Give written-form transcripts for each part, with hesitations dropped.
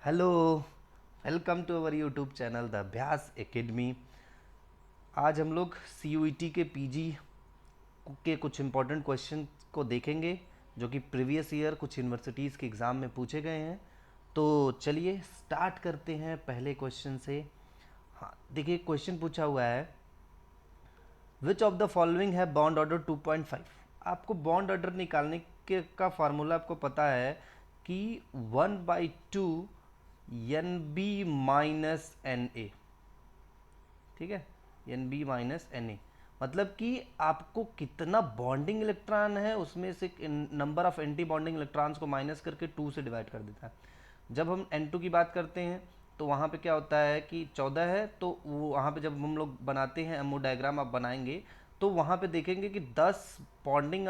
Hello, welcome to our YouTube channel the Abhyas academy. आज हम लोग सी के पीजी के कुछ इम्पोर्टेंट क्वेश्चन को देखेंगे जो कि प्रीवियस ईयर कुछ यूनिवर्सिटीज़ के एग्ज़ाम में पूछे गए हैं। तो चलिए स्टार्ट करते हैं पहले क्वेश्चन से। हाँ देखिए, क्वेश्चन पूछा हुआ है विच ऑफ द फॉलोइंग है बॉन्ड ऑर्डर 2.5। आपको बॉन्ड ऑर्डर निकालने के का फार्मूला आपको पता है कि 1/2 N B minus N A. ठीक है, N B minus N A मतलब कि आपको कितना बॉन्डिंग इलेक्ट्रॉन है उसमें से number of anti bonding electrons को माइनस करके 2 से डिवाइड कर देता है। जब हम N2 की बात करते हैं तो वहाँ पे क्या होता है कि 14 है, तो वो वहाँ पे जब हम लोग बनाते हैं एमओ डायग्राम आप बनाएंगे तो वहाँ पे देखेंगे कि 10 बॉन्डिंग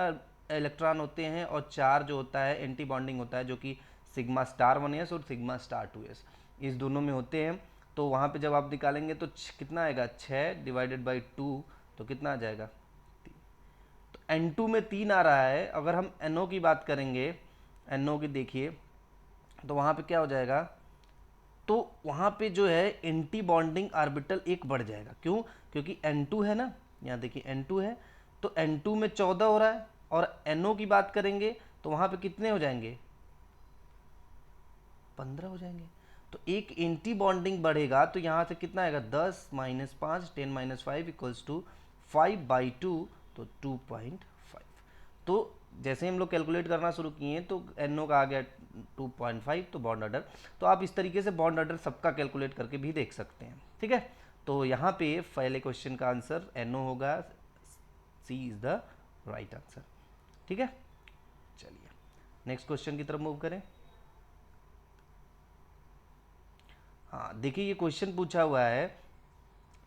इलेक्ट्रॉन होते हैं और 4 जो होता है एंटी बॉन्डिंग होता है, जो कि सिग्मा स्टार 1s और सिग्मा स्टार 2s इस दोनों में होते हैं। तो वहाँ पे जब आप निकालेंगे तो कितना आएगा, 6 डिवाइडेड बाई 2, तो कितना आ जाएगा। तो N2 में 3 आ रहा है। अगर हम NO की बात करेंगे, NO की देखिए तो वहाँ पे क्या हो जाएगा, तो वहाँ पे जो है एंटी बॉन्डिंग ऑर्बिटल एक बढ़ जाएगा। क्यों? क्योंकि N2 है ना, यहाँ देखिए N2 है तो N2 में 14 हो रहा है, और NO की बात करेंगे तो वहाँ पे कितने हो जाएंगे, 15 हो जाएंगे। तो एक एंटी बॉन्डिंग बढ़ेगा तो यहाँ से कितना आएगा, 10 माइनस 5 10 माइनस 5 इक्वल्स टू 5/2, तो 2.5। तो जैसे ही हम लोग कैलकुलेट करना शुरू किए तो NO का आ गया 2.5, तो बॉन्ड ऑर्डर। तो आप इस तरीके से बॉन्ड ऑर्डर सबका कैलकुलेट करके भी देख सकते हैं। ठीक है, तो यहाँ पे पहले क्वेश्चन का आंसर NO होगा, सी इज द राइट आंसर। ठीक है, चलिए नेक्स्ट क्वेश्चन की तरफ मूव करें। हाँ देखिए, ये क्वेश्चन पूछा हुआ है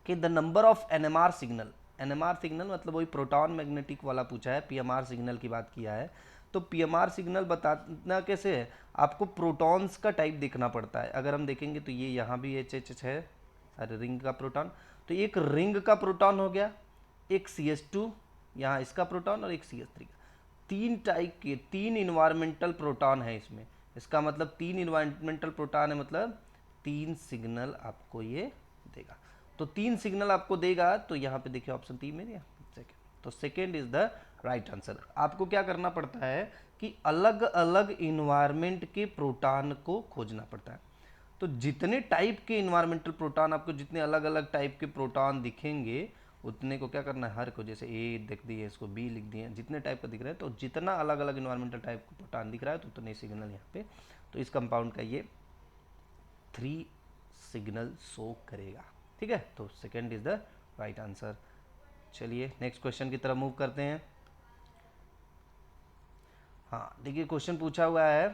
कि the number of NMR signal, NMR signal मतलब वही प्रोटॉन मैग्नेटिक वाला पूछा है, पीएमआर सिग्नल की बात किया है। तो पीएमआर सिग्नल बताना कैसे है, आपको प्रोटॉन्स का टाइप देखना पड़ता है। अगर हम देखेंगे तो ये यहाँ भी एच है, सारे रिंग का प्रोटॉन। तो एक रिंग का प्रोटॉन हो गया, एक CH2 यहाँ इसका प्रोटॉन, और एक CH3 का। तीन टाइप के, तीन इन्वायरमेंटल प्रोटॉन है इसमें। इसका मतलब तीन इन्वायरमेंटल प्रोटॉन है, मतलब तीन सिग्नल आपको ये देगा। तो तीन सिग्नल आपको देगा, तो यहाँ पे देखिए ऑप्शन 3 में दिया सेकेंड, तो second is the right answer. आपको क्या करना पड़ता है कि अलग अलग इन्वायरमेंट के प्रोटॉन को खोजना पड़ता है। तो जितने टाइप के इन्वायरमेंटल प्रोटॉन आपको, जितने अलग अलग टाइप के प्रोटॉन दिखेंगे उतने को क्या करना है, हर को, जैसे ए लिख दिए, इसको बी लिख दिए, जितने टाइप का दिख रहा है तो जितना अलग अलग इन्वायरमेंटल टाइप का प्रोटॉन दिख रहा है तो उतने सिग्नल यहाँ पे। तो इस कंपाउंड का ये 3 सिग्नल शो करेगा। ठीक है, तो second is the right answer. चलिए नेक्स्ट क्वेश्चन की तरफ मूव करते हैं। हाँ देखिए, क्वेश्चन पूछा हुआ है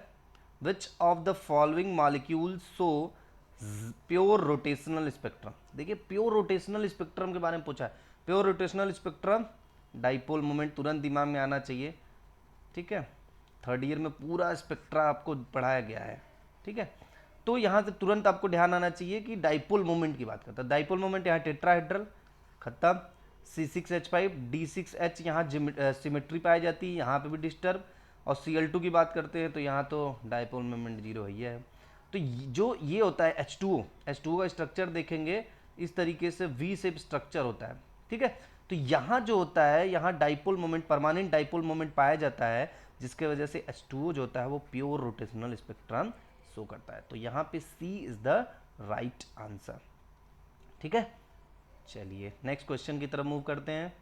विच of the following molecule show pure rotational spectrum. देखिए, प्योर रोटेशनल स्पेक्ट्रम के बारे में पूछा है। Pure rotational spectrum, dipole moment तुरंत दिमाग में आना चाहिए। ठीक है, थर्ड ईयर में पूरा स्पेक्ट्रा आपको पढ़ाया गया है। ठीक है, तो यहाँ से तुरंत आपको ध्यान आना चाहिए कि डाइपोल मोमेंट की बात करता है। डाइपोल मोमेंट यहाँ टेट्राहेड्रल खत्म, C6H5 D6H यहाँ सिमेट्री पाई जाती है, यहाँ पे भी डिस्टर्ब। और Cl2 की बात करते हैं तो यहाँ तो डाइपोल मोमेंट जीरो ही है। तो जो ये होता है H2O का स्ट्रक्चर देखेंगे इस तरीके से वी शेप स्ट्रक्चर होता है। ठीक है, तो यहाँ जो होता है, यहाँ dipole moment, permanent dipole moment पाया जाता है, जिसके वजह से H2O जो होता है वो प्योर रोटेशनल स्पेक्ट्रम शो करता है। तो यहाँ पे C is the right answer. ठीक है, चलिए नेक्स्ट क्वेश्चन की तरफ मूव करते हैं।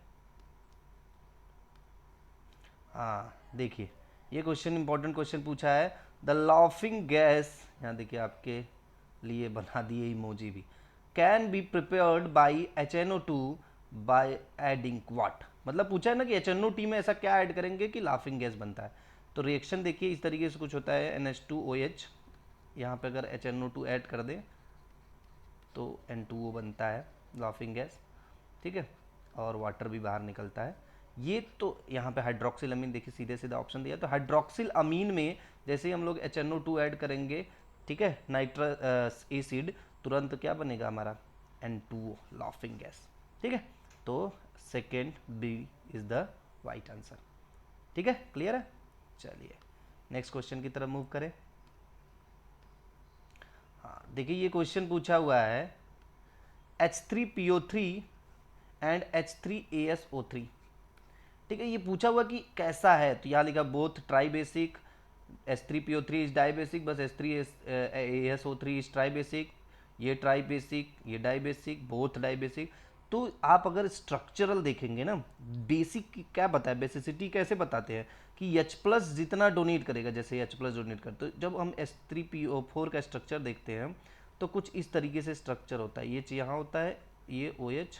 हाँ देखिए, ये क्वेश्चन इंपॉर्टेंट क्वेश्चन पूछा है। द लाफिंग गैस, यहाँ देखिए आपके लिए बना दिए इमोजी भी, can be prepared by HNO2 by adding what. मतलब पूछा है ना कि HNO2 में ऐसा क्या ऐड करेंगे कि लाफिंग गैस बनता है। तो रिएक्शन देखिए इस तरीके से कुछ होता है, NH2OH, यहाँ पे अगर HNO2 ऐड कर दें तो N2O बनता है, लाफिंग गैस। ठीक है, और वाटर भी बाहर निकलता है। ये तो यहाँ पे हाइड्रोक्सिल अमीन, देखिए सीधे सीधा ऑप्शन दिया। तो हाइड्रोक्सिल अमीन में जैसे ही हम लोग HNO2 ऐड करेंगे, ठीक है, नाइट्रस एसिड, तुरंत क्या बनेगा हमारा, N2O, लाफिंग गैस। ठीक है, तो second B is the right answer. ठीक है, क्लियर है। चलिए नेक्स्ट क्वेश्चन की तरफ मूव करें। देखिए ये क्वेश्चन पूछा हुआ है H3PO3 एंड H3ASO3। ठीक है, ये पूछा हुआ कि कैसा है, तो यहाँ लिखा both tribasic, H3PO3 is dibasic, बस H3ASO3 इज ट्राई बेसिक, ये ट्राई बेसिक, ये dibasic, both dibasic. तो आप अगर स्ट्रक्चरल देखेंगे ना, बेसिक क्या बताया, बेसिसिटी कैसे बताते हैं कि H प्लस जितना डोनेट करेगा, जैसे H प्लस डोनेट करते, तो जब हम H3PO4 का स्ट्रक्चर देखते हैं तो कुछ इस तरीके से स्ट्रक्चर होता है, ये यहाँ होता है, ये OH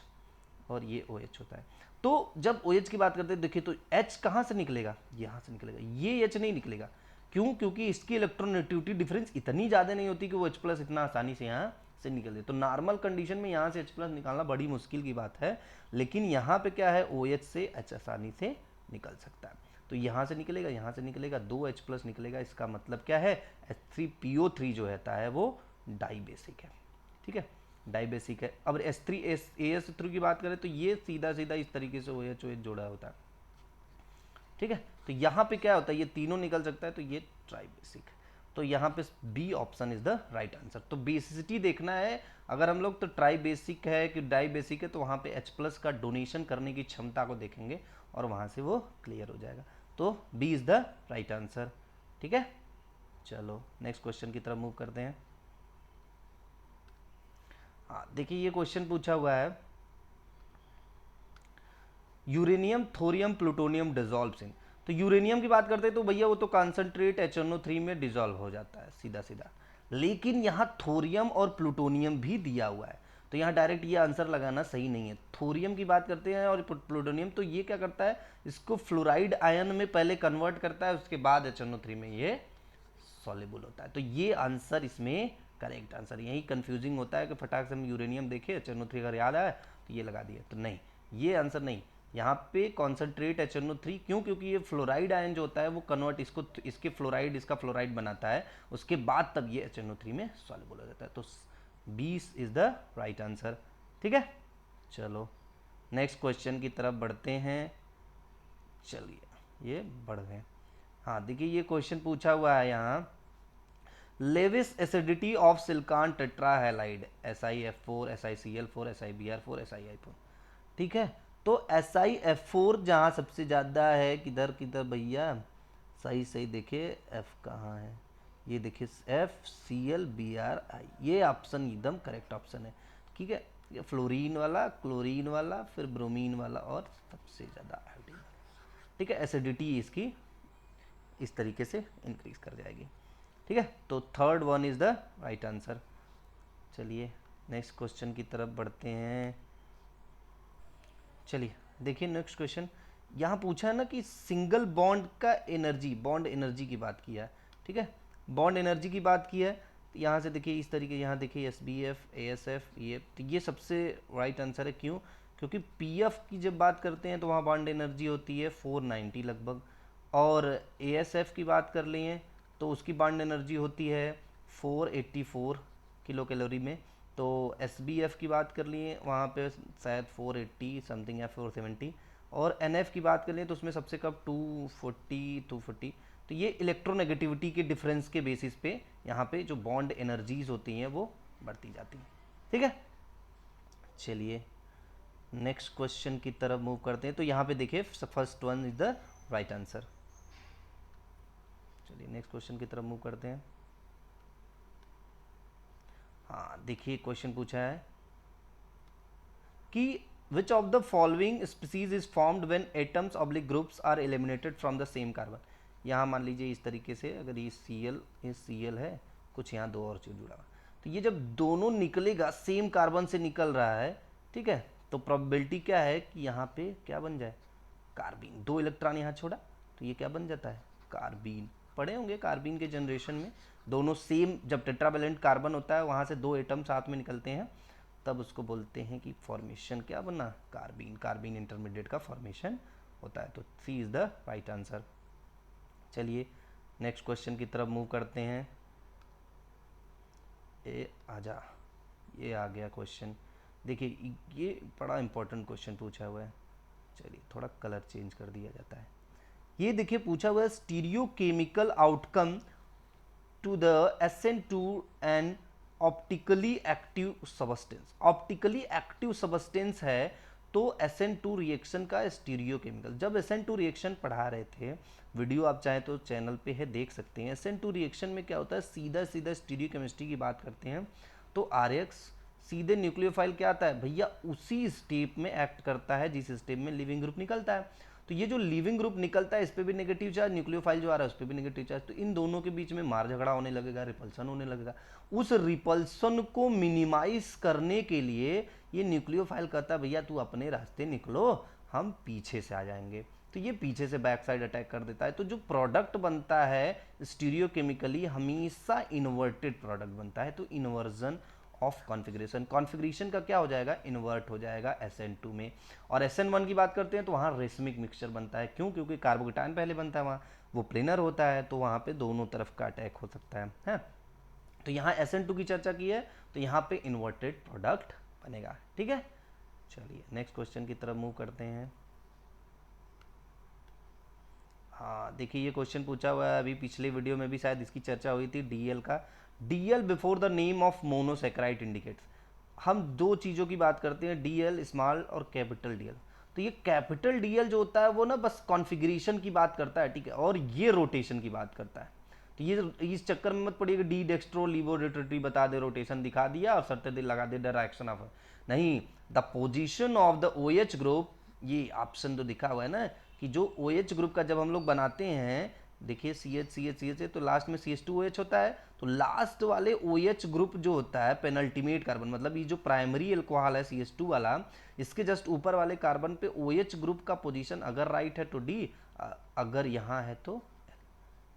और ये OH होता है। तो जब OH की बात करते हैं देखिए, तो H कहाँ से निकलेगा, यहाँ से निकलेगा, ये H नहीं निकलेगा। क्यों? क्योंकि इसकी इलेक्ट्रोनेगेटिविटी डिफरेंस इतनी ज़्यादा नहीं होती कि वो H प्लस इतना आसानी से यहाँ से निकल दे। तो नॉर्मल कंडीशन में यहाँ से H प्लस निकालना बड़ी मुश्किल की बात है, लेकिन यहाँ पे क्या है, OH से H आसानी से निकल सकता है। तो यहाँ से निकलेगा, यहाँ से निकलेगा, 2 H प्लस निकलेगा। इसका मतलब क्या है, H3PO3 जो रहता है वो डाई बेसिक है। ठीक है, डाई बेसिक है। अब H3AS3 की बात करें तो ये सीधा सीधा इस तरीके से OH जोड़ा होता है। ठीक है, तो यहाँ पे क्या होता है, ये तीनों निकल सकता है, तो ये ट्राई बेसिक। तो यहाँ पे B option is the right answer. तो बेसिसिटी देखना है अगर हम लोग, तो ट्राई बेसिक है कि डाई बेसिक है, तो वहाँ पे H प्लस का डोनेशन करने की क्षमता को देखेंगे और वहाँ से वो क्लियर हो जाएगा। तो B is the right answer. ठीक है, चलो नेक्स्ट क्वेश्चन की तरफ मूव करते हैं। हाँ देखिए ये क्वेश्चन पूछा हुआ है, यूरेनियम थोरियम प्लूटोनियम डिजॉल्व्स इन। तो यूरेनियम की बात करते हैं तो भैया वो तो कॉन्सेंट्रेट HNO3 में डिजॉल्व हो जाता है सीधा सीधा, लेकिन यहाँ थोरियम और प्लूटोनियम भी दिया हुआ है, तो यहाँ डायरेक्ट ये आंसर लगाना सही नहीं है। थोरियम की बात करते हैं और प्लूटोनियम, तो ये क्या करता है, इसको फ्लोराइड आयन में पहले कन्वर्ट करता है, उसके बाद HNO3 में ये सॉल्युबल होता है। तो ये आंसर इसमें करेक्ट आंसर। यही कंफ्यूजिंग होता है कि फटाक से हम यूरेनियम देखे, HNO3 अगर याद आया तो ये लगा दिया, तो नहीं, ये आंसर नहीं। यहाँ पे कॉन्सेंट्रेट HNO3, क्यों? क्योंकि ये फ्लोराइड आयन जो होता है वो कन्वर्ट इसको, इसके फ्लोराइड, इसका फ्लोराइड बनाता है, उसके बाद तब ये HNO3 में सॉल्युबल हो जाता है। तो 20 इज द राइट आंसर। ठीक है, चलो नेक्स्ट क्वेश्चन की तरफ बढ़ते हैं। चलिए ये बढ़ गए। हाँ देखिए ये क्वेश्चन पूछा हुआ है यहाँ, Lewis acidity of silicon tetrahalide SiF4 SiCl4 SiBr4 SiI4। ठीक है, तो SiF4 जहाँ सबसे ज़्यादा है, किधर किधर भैया, सही सही देखिए, F कहाँ है, ये देखिए FClBri, ये ऑप्शन एकदम करेक्ट ऑप्शन है। ठीक है, ये फ्लोरीन वाला, क्लोरीन वाला, फिर ब्रोमीन वाला और सबसे ज़्यादा आयोडीन। ठीक है, एसिडिटी इसकी इस तरीके से इंक्रीज कर जाएगी। ठीक है, तो third one is the right answer. चलिए नेक्स्ट क्वेश्चन की तरफ बढ़ते हैं। चलिए देखिए नेक्स्ट क्वेश्चन, यहाँ पूछा है ना कि सिंगल बॉन्ड का एनर्जी, बॉन्ड एनर्जी की बात की है। ठीक है, बॉन्ड एनर्जी की बात की है, तो यहाँ से देखिए इस तरीके, यहाँ देखिए SBF ASF ये, तो ये सबसे राइट आंसर है। क्यों? क्योंकि PF की जब बात करते हैं तो वहाँ बॉन्ड एनर्जी होती है 490 लगभग, और ASF की बात कर लिए तो उसकी बॉन्ड एनर्जी होती है 484 किलो कैलोरी में। तो SBF की बात कर लिए वहाँ पे शायद 480 समथिंग या 470, और NF की बात कर लिए तो उसमें सबसे कम 240। तो ये इलेक्ट्रोनेगेटिविटी के डिफरेंस के बेसिस पे यहाँ पे जो बॉन्ड एनर्जीज होती हैं वो बढ़ती जाती हैं। ठीक है, चलिए नेक्स्ट क्वेश्चन की तरफ मूव करते हैं। तो यहाँ पे देखिए first one is the right answer. चलिए नेक्स्ट क्वेश्चन की तरफ मूव करते हैं। हाँ देखिए क्वेश्चन पूछा है कि which of the following species is formed when atoms oblique groups are eliminated from the same carbon. यहाँ मान लीजिए इस तरीके से, अगर ये Cl है, कुछ यहाँ दो और चीज जुड़ा हुआ, तो ये जब दोनों निकलेगा, सेम कार्बन से निकल रहा है, ठीक है, तो प्रोबेबिलिटी क्या है कि यहाँ पे क्या बन जाए, कार्बीन। 2 इलेक्ट्रॉन यहाँ छोड़ा तो ये क्या बन जाता है, कार्बीन। पढ़े होंगे कार्बीन के जनरेशन में, दोनों सेम, जब टेट्रावेलेंट कार्बन होता है वहाँ से 2 एटम साथ में निकलते हैं, तब उसको बोलते हैं कि फॉर्मेशन क्या बना, कार्बीन। कार्बीन इंटरमीडिएट का फॉर्मेशन होता है। तो सी इज द राइट आंसर। चलिए नेक्स्ट क्वेश्चन की तरफ मूव करते हैं। ये आ गया क्वेश्चन। देखिए ये बड़ा इंपॉर्टेंट क्वेश्चन पूछा हुआ है। चलिए थोड़ा कलर चेंज कर दिया जाता है। ये देखिए पूछा हुआ है, stereo chemical outcome to the SN2 and optically active substance, optically active substance है तो SN2 रिएक्शन का स्टीरियो केमिकल। जब SN2 रिएक्शन पढ़ा रहे थे, वीडियो आप चाहे तो चैनल पे है देख सकते हैं। SN2 रिएक्शन में क्या होता है, सीधा सीधा स्टीरियो केमिस्ट्री की बात करते हैं तो RX सीधे न्यूक्लियोफाइल क्या आता है भैया, उसी स्टेप में एक्ट करता है जिस स्टेप में लिविंग ग्रुप निकलता है। तो ये जो लिविंग ग्रुप निकलता है इस पे भी नेगेटिव चार्ज, न्यूक्लियोफाइल जो आ रहा है उस पे भी नेगेटिव चार्ज, तो इन दोनों के बीच में मार झगड़ा होने लगेगा, रिपल्सन होने लगेगा। उस रिपल्सन को मिनिमाइज करने के लिए ये न्यूक्लियोफाइल कहता है भैया तू अपने रास्ते निकलो, हम पीछे से आ जाएंगे, तो ये पीछे से बैक साइड अटैक कर देता है। तो जो प्रोडक्ट बनता है स्टीरियोकेमिकली हमेशा इन्वर्टेड प्रोडक्ट बनता है, तो इन्वर्जन ऑफ कॉन्फ़िगरेशन, कॉन्फ़िगरेशन का क्या हो जाएगा, इन्वर्ट हो जाएगा SN2 में। और SN1 की बात करते हैं तो वहाँ रेसमिक मिक्सचर बनता है, क्यों, क्योंकि कार्बोकेटायन पहले बनता है, वहाँ वो प्लेनर होता है, तो वहाँ पे दोनों तरफ का अटैक हो सकता है। तो यहाँ SN2 की चर्चा की है तो यहाँ पे इन्वर्टेड प्रोडक्ट बनेगा, ठीक है। चलिए नेक्स्ट क्वेश्चन की तरफ मूव करते हैं। हाँ देखिए ये क्वेश्चन पूछा हुआ है, अभी पिछले वीडियो में भी शायद इसकी चर्चा हुई थी, DL का। DL before the name of monosaccharide indicates. हम दो चीज़ों की बात करते हैं, DL स्मॉल और कैपिटल DL। तो ये कैपिटल DL जो होता है वो ना बस कॉन्फ़िगरेशन की बात करता है, ठीक है, और ये रोटेशन की बात करता है। तो ये इस चक्कर में मत पड़िएगा डी डेक्स्ट्रो लिवोरेटरी बता दे, रोटेशन दिखा दिया और सर्टे दिल लगा दे डायरेक्शन ऑफ, नहीं, the position of the OH group, ये ऑप्शन तो दिखा हुआ है ना कि जो OH ग्रुप का जब हम लोग बनाते हैं, देखिए CH है तो लास्ट में CH2OH होता है, तो लास्ट वाले OH ग्रुप जो होता है पेनल्टीमेट कार्बन, मतलब ये जो प्राइमरी अल्कोहल है CH2 वाला, इसके जस्ट ऊपर वाले कार्बन पे OH ग्रुप का पोजीशन अगर राइट है तो D, अगर यहाँ है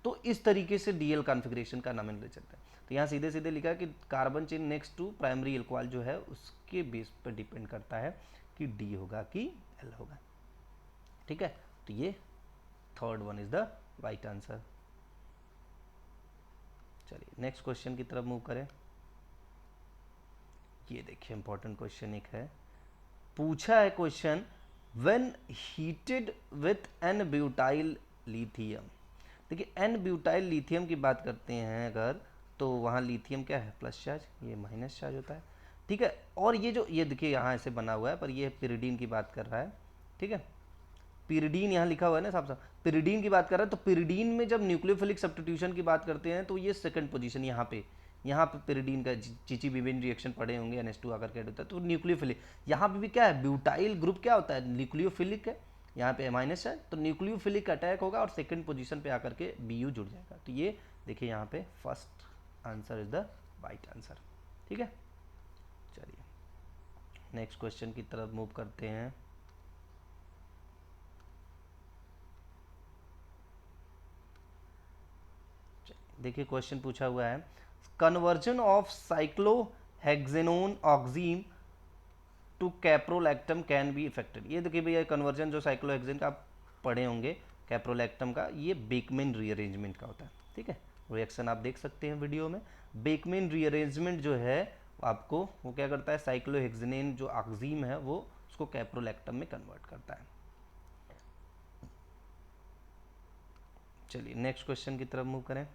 तो इस तरीके से DL कॉन्फ़िगरेशन का नॉमेनक्लेचर है। तो यहाँ सीधे सीधे लिखा है कि carbon chain next to primary alcohol जो है उसके बेस पर डिपेंड करता है कि D होगा कि L होगा, ठीक है। तो ये third one is the right answer. चलिए नेक्स्ट क्वेश्चन की तरफ मूव करें। ये देखिए इंपॉर्टेंट क्वेश्चन एक है, पूछा है question, when heated with an butyl lithium. देखिए एन ब्यूटाइल लिथियम की बात करते हैं अगर, तो वहाँ लिथियम क्या है, प्लस चार्ज, ये माइनस चार्ज होता है, ठीक है। और ये जो ये देखिए यहाँ ऐसे बना हुआ है पर ये पिरिडीन की बात कर रहा है, ठीक है, पिरिडीन यहाँ लिखा हुआ है ना साफ साफ, पिरिडीन की बात कर रहा है। तो पिरिडीन में जब न्यूक्लियोफिलिक सब्स्टिट्यूशन की बात करते हैं तो ये सेकंड पोजीशन यहाँ पे पिरिडीन का चीची बिबिन रिएक्शन पढ़े होंगे, NH2 आकर के होता है, तो न्यूक्लियोफिलिक यहाँ पे भी क्या है, ब्यूटाइल ग्रुप क्या होता है, न्यूक्लियोफिलिक है, यहाँ पे माइनस है, तो न्यूक्लियोफिलिक अटैक होगा और सेकंड पोजीशन पे आकर के BU जुड़ जाएगा। तो ये देखिए यहाँ पे first answer is the right answer, ठीक है। चलिए नेक्स्ट क्वेश्चन की तरफ मूव करते हैं। देखिए क्वेश्चन पूछा हुआ है, conversion of cyclohexanone oxime to caprolactam can be effected. ये देखिए भैया कन्वर्जन जो साइक्लोहेक्सेन का आप पढ़े होंगे कैप्रोलैक्टम का, ये बेकमेन रीअरेंजमेंट का होता है, ठीक है। रिएक्शन आप देख सकते हैं वीडियो में। बेकमेन रीअरेंजमेंट जो है आपको वो क्या करता है, साइक्लोहेक्सेनेन जो ऑक्सीम है वो उसको कैप्रोलैक्टम में कन्वर्ट करता है। चलिए नेक्स्ट क्वेश्चन की तरफ मूव करें।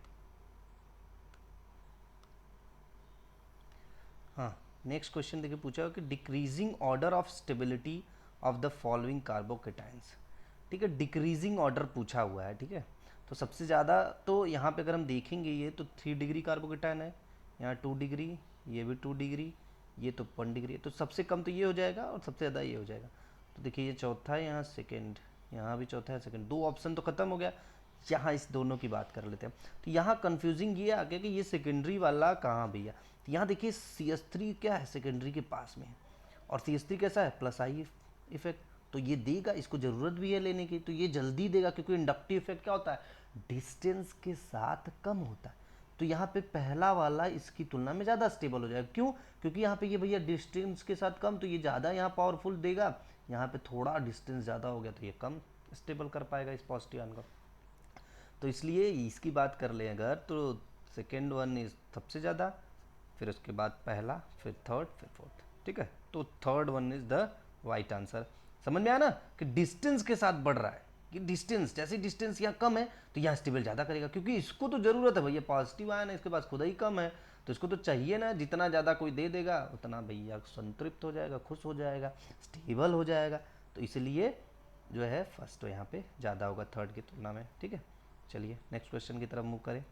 हाँ नेक्स्ट क्वेश्चन देखिए पूछा कि decreasing order of stability of the following carbocations, ठीक है, डिक्रीजिंग ऑर्डर पूछा हुआ है, ठीक है। तो सबसे ज़्यादा तो यहाँ पे अगर हम देखेंगे ये तो 3 डिग्री कार्बोकेटाइन है, यहाँ 2 डिग्री, ये भी 2 डिग्री, ये तो 1 डिग्री है, तो सबसे कम तो ये हो जाएगा और सबसे ज़्यादा ये हो जाएगा। तो देखिए ये चौथा है, यहाँ सेकेंड, यहाँ भी चौथा है सेकेंड, 2 ऑप्शन तो खत्म हो गया। यहाँ इस दोनों की बात कर लेते हैं। तो यहाँ कंफ्यूजिंग ये आ गया कि ये सेकेंडरी वाला कहाँ भैया, तो यहाँ देखिए CH3 क्या है, सेकेंडरी के पास में है, और CH3 कैसा है, प्लस आई इफेक्ट, तो ये देगा, इसको ज़रूरत भी है लेने की, तो ये जल्दी देगा, क्योंकि इंडक्टिव इफेक्ट क्या होता है, डिस्टेंस के साथ कम होता है। तो यहाँ पे पहला वाला इसकी तुलना में ज़्यादा स्टेबल हो जाएगा, क्यों, क्योंकि यहाँ पे ये भैया डिस्टेंस के साथ कम, तो ये ज़्यादा यहाँ पावरफुल देगा, यहाँ पे थोड़ा डिस्टेंस ज़्यादा हो गया तो ये कम स्टेबल कर पाएगा इस पॉजिटिव आयन को। तो इसलिए इसकी बात कर लें अगर, तो सेकेंड वन इज सबसे ज़्यादा, फिर उसके बाद पहला, फिर थर्ड, फिर फोर्थ, ठीक है। तो third one is the right answer. समझ में आया ना कि डिस्टेंस के साथ बढ़ रहा है, कि डिस्टेंस जैसे डिस्टेंस यहाँ कम है तो यहाँ स्टेबल ज़्यादा करेगा, क्योंकि इसको तो ज़रूरत है भैया, पॉजिटिव आयन है इसके पास खुद ही कम है, तो इसको तो चाहिए ना, जितना ज़्यादा कोई दे देगा उतना भैया संतृप्त हो जाएगा, खुश हो जाएगा, स्टेबल हो जाएगा। तो इसलिए जो है फर्स्ट तो यहाँ पे ज़्यादा होगा थर्ड की तुलना में। ठीक है, चलिए नेक्स्ट क्वेश्चन की तरफ मूव करें।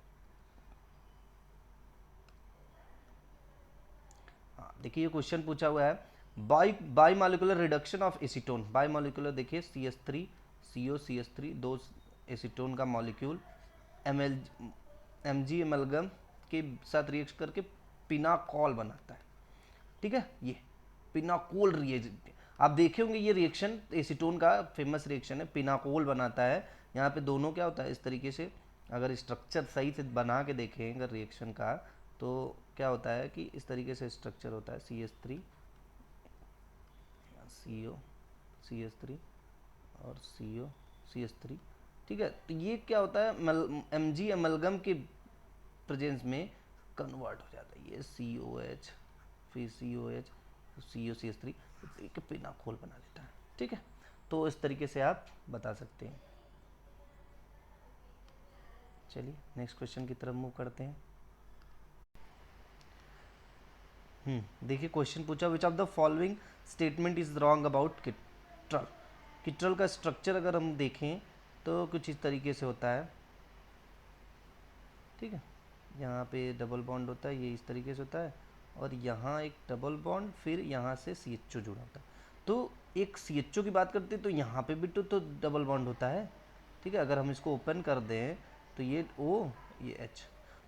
हाँ देखिए, ये क्वेश्चन पूछा हुआ है by molecular reduction of acetone. By molecular देखिए CH3 CO CH3 दो एसीटोन का मॉलिक्यूल MG एमलगम के साथ रिएक्ट करके पिनाकोल बनाता है। ठीक है, ये पिनाकोल रिएजेंट आप देखे होंगे, ये रिएक्शन एसीटोन का फेमस रिएक्शन है, पिनाकोल बनाता है। यहाँ पे दोनों क्या होता है इस तरीके से, अगर स्ट्रक्चर सही से बना के देखें अगर रिएक्शन का, तो क्या होता है कि इस तरीके से स्ट्रक्चर होता है CH3 CO CH3 और CO CH3। ठीक है, तो ये क्या होता है MG एमलगम के प्रेजेंस में कन्वर्ट हो जाता है, ये COH फिर COH CO CH3 एक पिनाकोल बना लेता है। ठीक है, तो इस तरीके से आप बता सकते हैं। चलिए नेक्स्ट क्वेश्चन की तरफ मूव करते हैं। देखिए क्वेश्चन पूछा which of the following statement is wrong about citral. Citral का स्ट्रक्चर अगर हम देखें तो कुछ इस तरीके से होता है। ठीक है, यहाँ पे डबल बॉन्ड होता है, ये इस तरीके से होता है, और यहाँ एक डबल बॉन्ड, फिर यहाँ से CHO जुड़ा होता है। तो एक CHO की बात करते हैं तो यहाँ पे भी तो डबल बॉन्ड होता है। ठीक है, अगर हम इसको ओपन कर दें तो ये O ये H,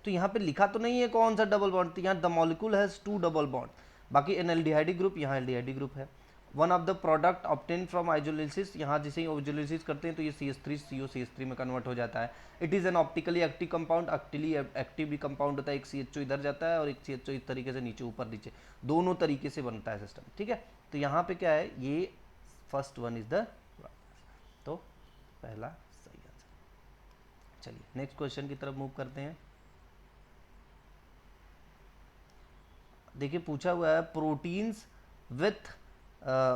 तो यहाँ पे लिखा तो नहीं है कौन सा डबल बॉन्ड, तो यहाँ the molecule has 2 double bond, बाकी एनएल्डिहाइड ग्रुप, यहाँ एल्डिहाइड ग्रुप है। One of the product obtain from ozonolysis, यहाँ जैसे ही आइसोलिसिस करते हैं तो ये CH3 CO CH3 में कन्वर्ट हो जाता है। It is an optically active compound, optically active भी कंपाउंड होता है, एक CHO इधर जाता है और एक CHO इस तरीके से नीचे ऊपर नीचे दोनों तरीके से बनता है सिस्टम। ठीक है, तो यहाँ पे क्या है, ये फर्स्ट वन इज द, तो पहला सही आंसर। चलिए नेक्स्ट क्वेश्चन की तरफ मूव करते हैं। देखिए पूछा हुआ है proteins with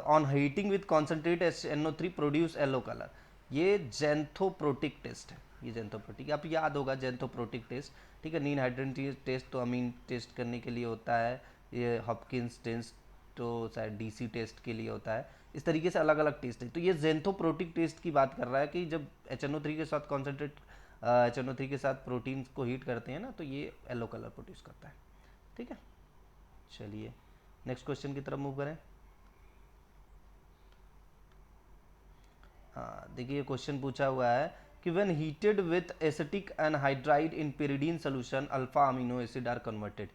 on heating with concentrate NO3 produce yellow colour. ये जेंथोप्रोटिक टेस्ट है, ये जेंथोप्रोटिक आप याद होगा, जेंथोप्रोटिक टेस्ट। ठीक है, नीन हाइड्रोजन टेस्ट तो अमीन टेस्ट करने के लिए होता है, ये हॉपकिंस टेस्ट तो शायद DC टेस्ट के लिए होता है। इस तरीके से अलग अलग टेस्ट है, तो ये जेंथोप्रोटिक टेस्ट की बात कर रहा है कि जब HNO3 के साथ कॉन्सेंट्रेट HNO3 के साथ प्रोटीन्स को हीट करते हैं ना, तो ये येलो कलर प्रोड्यूस करता है। ठीक है, चलिए नेक्स्ट क्वेश्चन की तरफ मूव करें। हाँ देखिए क्वेश्चन पूछा हुआ है कि when heated with acetic anhydride in pyridine solution alpha amino acid are converted.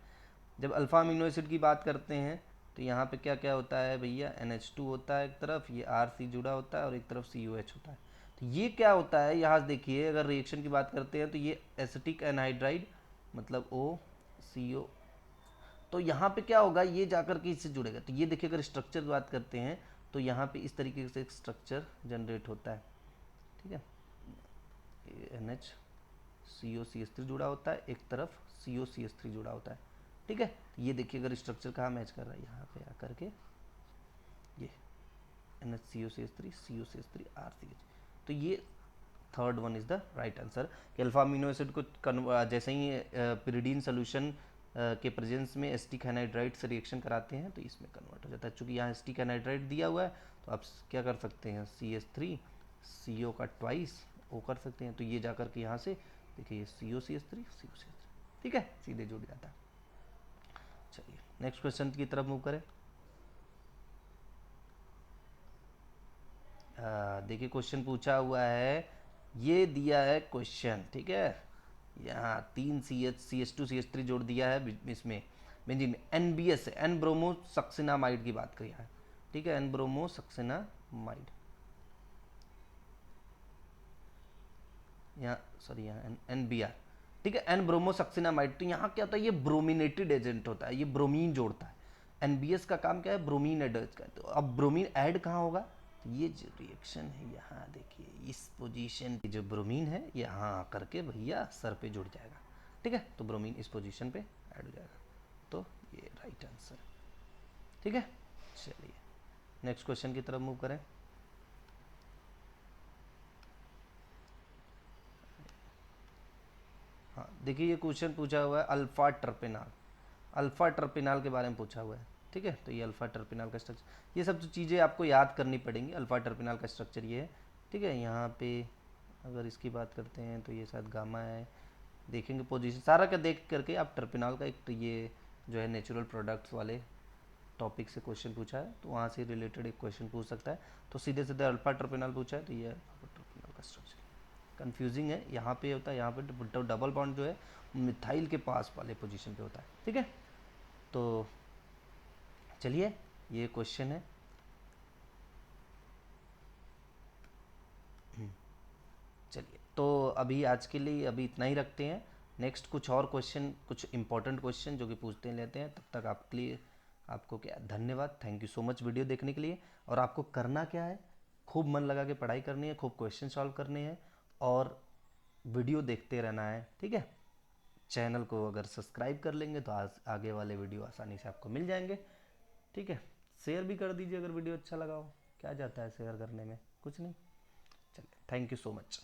जब अल्फा अमीनो एसिड की बात करते हैं तो यहाँ पे क्या क्या होता है भैया, NH2 होता है एक तरफ, ये RC जुड़ा होता है और एक तरफ COH होता है। तो ये क्या होता है, यहाँ देखिए अगर रिएक्शन की बात करते हैं तो ये एसिटिक एनहाइड्राइड मतलब OCO, तो यहाँ पे क्या होगा, ये जाकर के इससे जुड़ेगा। तो ये देखिए अगर स्ट्रक्चर की बात करते हैं तो यहाँ पे इस तरीके से एक स्ट्रक्चर जनरेट होता है। ठीक है, NH CO CH3 जुड़ा होता है, एक तरफ CO CH3 जुड़ा होता है। ठीक है, तो ये देखिए अगर स्ट्रक्चर कहाँ मैच कर रहा है, यहाँ पे आकर के ये NH CO CH3 CO CH3 RCH, तो ये third one is the right answer कि अल्फा अमीनो एसिड को जैसे ही pyridine सोल्यूशन के प्रेजेंस में एसिटिक एनहाइड्राइड से रिएक्शन कराते हैं तो इसमें कन्वर्ट हो जाता है। चूँकि यहाँ एसिटिक एनहाइड्राइड दिया हुआ है तो आप क्या कर सकते हैं, CH3 CO का ट्वाइस O कर सकते हैं, तो ये जाकर के यहाँ से देखिए CO CH3 CO CH3, ठीक है, सीधे जुड़ जाता है। चलिए नेक्स्ट क्वेश्चन की तरफ मूव करें। देखिए क्वेश्चन पूछा हुआ है, ये दिया है क्वेश्चन, ठीक है, यहाँ 3 CH2 CH3 जोड़ दिया है इसमें बेंजीन NBS एन ब्रोमो सक्सिनामाइड की बात करी है। ठीक है, एन ब्रोमो सक्सिनामाइड, यहाँ सॉरी यहाँ NBR। ठीक है, एन ब्रोमो सक्सिनामाइड, तो यहाँ क्या होता है, ये ब्रोमिनेटेड एजेंट होता है, ये ब्रोमीन जोड़ता है। NBS का काम क्या है, ब्रोमीन एड का, तो अब ब्रोमीन ऐड कहाँ होगा, तो ये जो रिएक्शन है यहाँ देखिए इस पोजीशन की जो ब्रोमीन है यहाँ आकर के भैया सर पे जुड़ जाएगा। ठीक है, तो ब्रोमीन इस पोजीशन पे ऐड हो जाएगा, तो ये राइट आंसर। ठीक है, चलिए नेक्स्ट क्वेश्चन की तरफ मूव करें। हाँ देखिए ये क्वेश्चन पूछा हुआ है अल्फा टर्पेनाल। अल्फ़ा टर्पिनल के बारे में पूछा हुआ है, ठीक है। तो ये अल्फ़ा टर्पिनल का स्ट्रक्चर, ये सब जो चीज़ें आपको याद करनी पड़ेंगी। अल्फ़ा टर्पिनल का स्ट्रक्चर ये है, ठीक है। यहाँ पे अगर इसकी बात करते हैं तो ये शायद गामा है, देखेंगे पोजीशन सारा का देख करके आप टर्पिनल का एक ये जो है नेचुरल प्रोडक्ट्स वाले टॉपिक से क्वेश्चन पूछा है तो वहाँ से रिलेटेड एक क्वेश्चन पूछ सकता है। तो सीधे सीधे अल्फा टर्पिनल पूछा है तो ये अल्फा टर्पिनल का स्ट्रक्चर कंफ्यूजिंग है। यहाँ पे होता है, यहाँ पे डबल बॉन्ड जो है मिथाइल के पास वाले पोजीशन पे होता है, ठीक है। तो चलिए ये क्वेश्चन है। चलिए तो अभी आज के लिए अभी इतना ही रखते हैं। नेक्स्ट कुछ और क्वेश्चन, कुछ इंपॉर्टेंट क्वेश्चन जो कि पूछते हैं लेते हैं। तब तक आपके लिए आपको क्या धन्यवाद, thank you so much video देखने के लिए। और आपको करना क्या है, खूब मन लगा के पढ़ाई करनी है, खूब क्वेश्चन सॉल्व करने हैं और वीडियो देखते रहना है, ठीक है। चैनल को अगर सब्सक्राइब कर लेंगे तो आगे वाले वीडियो आसानी से आपको मिल जाएंगे, ठीक है। शेयर भी कर दीजिए अगर वीडियो अच्छा लगा हो, क्या जाता है शेयर करने में, कुछ नहीं। चलिए, थैंक यू सो मच।